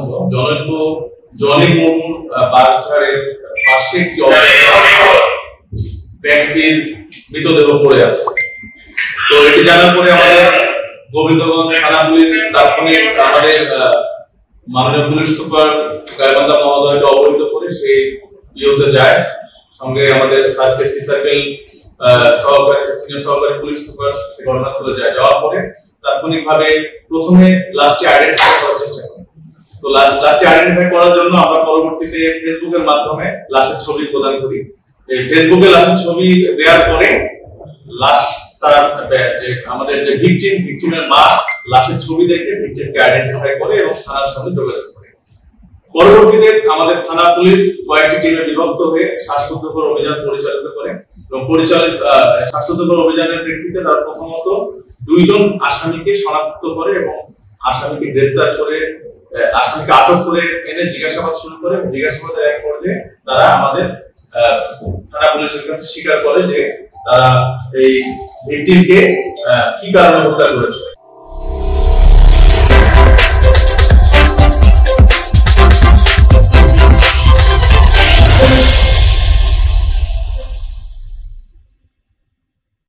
ছিল জনৈক জনি মুর্মুর বাসঘরের পাশে একটি ব্যক্তির মৃতদেহ পড়ে আছে। তো এটি জানার পরে আমাদের গোবিন্দগঞ্জ থানা পুলিশ তাৎক্ষণিক আমাদের মাননীয় পুলিশ সুপার গাইবান্ধা মহোদয়কে অবহিত করে সেই বিরুদ্ধে যায়। সঙ্গে আমাদের সার্কেল সহকারী সিনিয়র সহকারী পুলিশ সুপার ঘটনাস্থলে যায়। যাওয়ার পরে তাৎক্ষণিকভাবে প্রথমে লাশটি আইডেন্টিফাই করার চেষ্টা করি। তো লাশটি আইডেন্টিফাই করার জন্য আমরা পরবর্তীতে ফেসবুকের মাধ্যমে লাশের ছবি প্রদান করি। এই ফেসবুকে লাশের ছবি দেওয়ার পরে আমাদের যে ভিকটিমের মা লাশের ছবি দেখে ভিকটিমকে আইডেন্টিফাই করে এবং থানার সঙ্গে যোগাযোগ করে। পরবর্তীতে আমাদের থানা পুলিশ কয়েকটি টিমে বিভক্ত হয়ে শ্বাসরুদ্ধকর অভিযান পরিচালিত করে এবং শ্বাসরুদ্ধকর অভিযানের প্রেক্ষিতে তারা প্রথমত 2 জন আসামিকে শনাক্ত করে এবং আসামিকে গ্রেফতার করে আসামিকে আটক করে এনে জিজ্ঞাসাবাদ শুরু করে। জিজ্ঞাসাবাদের এক পর্যায়ে তারা আমাদের থানা পুলিশের কাছে স্বীকার করে যে তারা এই ভিকটিমকে কি কারণে হত্যা করেছে।